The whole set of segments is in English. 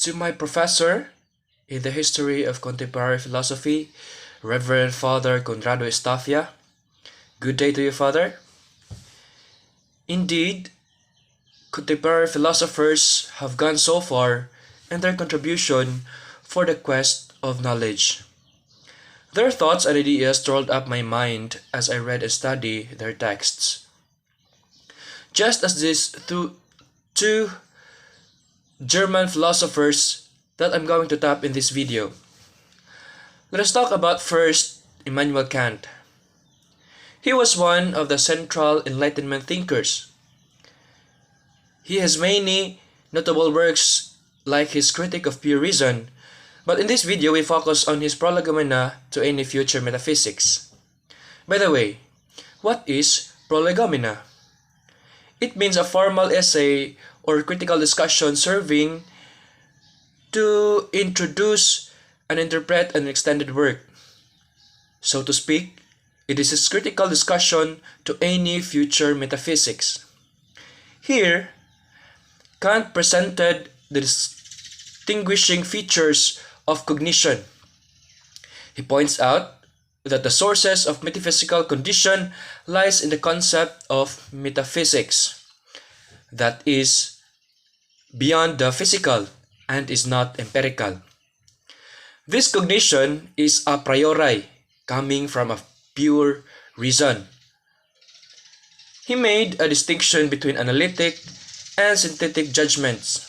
To my professor in the history of contemporary philosophy, Reverend Father Conrado Estafia. Good day to you, Father. Indeed, contemporary philosophers have gone so far in their contribution for the quest of knowledge. Their thoughts and ideas trolled up my mind as I read and studied their texts. Just as these two German philosophers that I'm going to tap in this video. Let us talk about first Immanuel Kant. He was one of the central Enlightenment thinkers. He has many notable works like his Critique of Pure Reason, but in this video we focus on his Prolegomena to any future metaphysics. By the way, what is Prolegomena? It means a formal essay or critical discussion serving to introduce and interpret an extended work. So to speak, it is a critical discussion to any future metaphysics. Here, Kant presented the distinguishing features of cognition. He points out that the sources of metaphysical condition lies in the concept of metaphysics, that is beyond the physical and is not empirical. This cognition is a priori, coming from a pure reason. He made a distinction between analytic and synthetic judgments.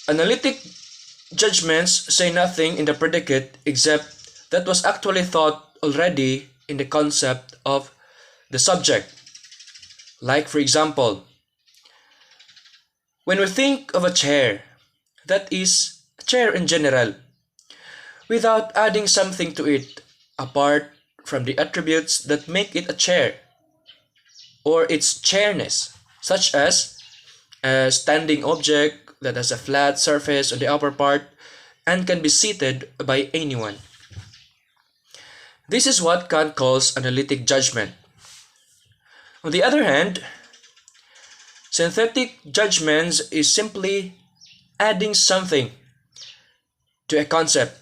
Analytic judgments say nothing in the predicate except that was actually thought already in the concept of the subject. Like, for example, when we think of a chair, that is, a chair in general, without adding something to it apart from the attributes that make it a chair, or its chairness, such as a standing object that has a flat surface on the upper part and can be seated by anyone. This is what Kant calls analytic judgment. On the other hand, synthetic judgments is simply adding something to a concept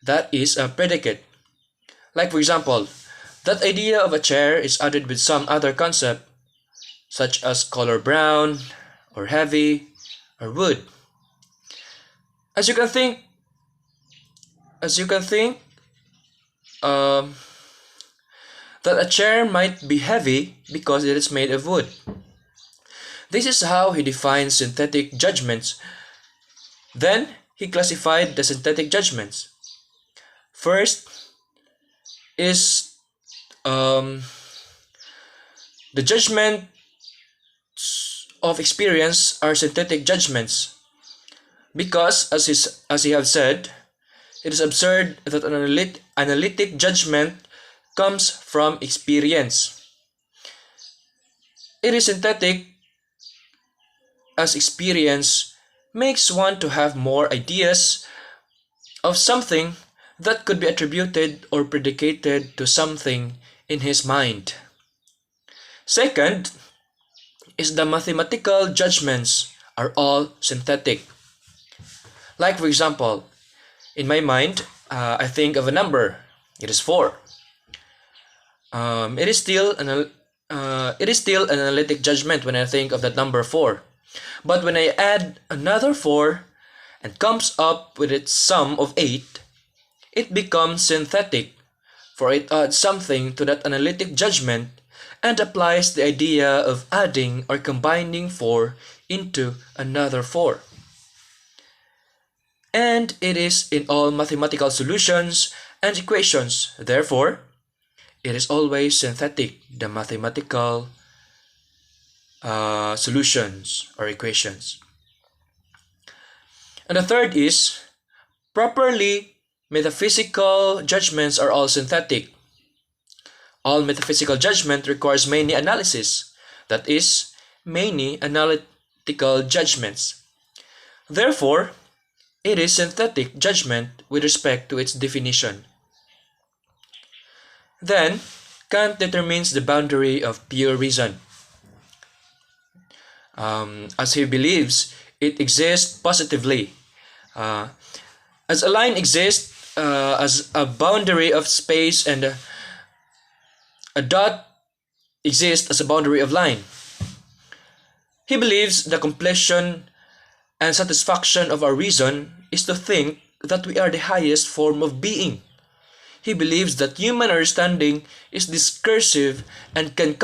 that is a predicate. Like, for example, that idea of a chair is added with some other concept, such as color brown, or heavy, or wood. As you can think, that a chair might be heavy because it is made of wood. This is how he defines synthetic judgments. Then he classified the synthetic judgments. First is the judgments of experience are synthetic judgments because, as he have said, it is absurd that an analytic judgment comes from experience. It is synthetic as experience makes one to have more ideas of something that could be attributed or predicated to something in his mind. Second is the mathematical judgments are all synthetic. Like, for example, in my mind, I think of a number. It is 4. It is still an analytic judgment when I think of that number 4. But when I add another 4 and comes up with its sum of 8, it becomes synthetic, for it adds something to that analytic judgment and applies the idea of adding or combining 4 into another 4. And it is in all mathematical solutions and equations. Therefore, it is always synthetic, the mathematical solutions or equations. And the third is, properly, metaphysical judgments are all synthetic. All metaphysical judgment requires many analysis, that is, many analytical judgments. Therefore, it is synthetic judgment with respect to its definition. Then, Kant determines the boundary of pure reason. as he believes it exists positively. Uh, as a line exists as a boundary of space, and a dot exists as a boundary of line. He believes the completion and satisfaction of our reason is to think that we are the highest form of being. He believes that human understanding is discursive and can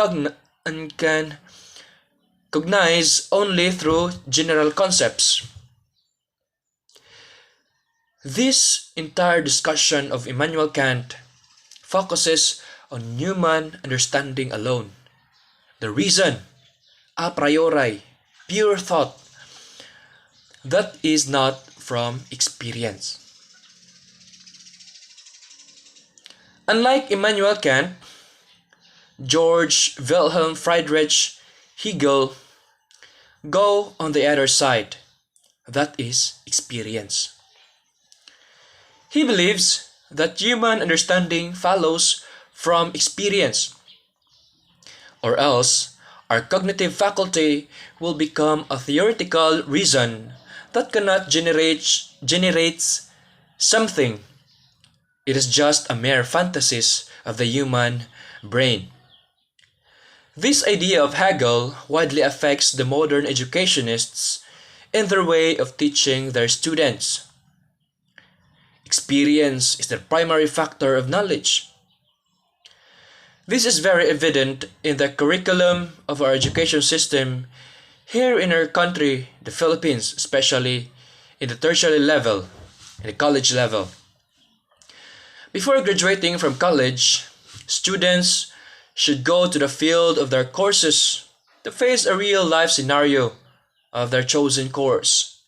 cognize only through general concepts. This entire discussion of Immanuel Kant focuses on human understanding alone. The reason, a priori, pure thought, that is not from experience. Unlike Immanuel Kant, George Wilhelm Friedrich Hegel go on the other side, that is experience. He believes that human understanding follows from experience, or else our cognitive faculty will become a theoretical reason that cannot generates something. It is just a mere fantasies of the human brain. This idea of Hegel widely affects the modern educationists in their way of teaching their students. Experience is the primary factor of knowledge. This is very evident in the curriculum of our education system here in our country, the Philippines, especially in the tertiary level, in the college level. Before graduating from college, students should go to the field of their courses to face a real life scenario of their chosen course.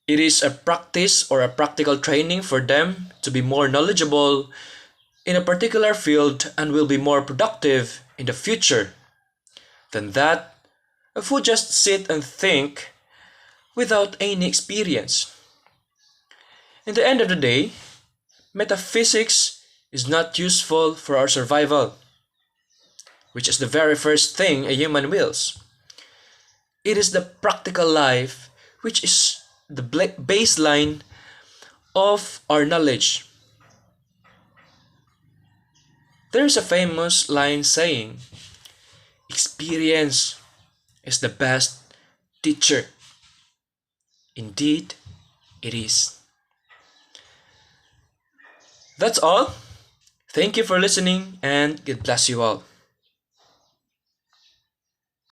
It is a practice or a practical training for them to be more knowledgeable in a particular field and will be more productive in the future than that of who just sit and think without any experience. In the end of the day, metaphysics is not useful for our survival, which is the very first thing a human wills. It is the practical life which is the baseline of our knowledge. There is a famous line saying, experience is the best teacher. Indeed, it is. That's all. Thank you for listening and God bless you all.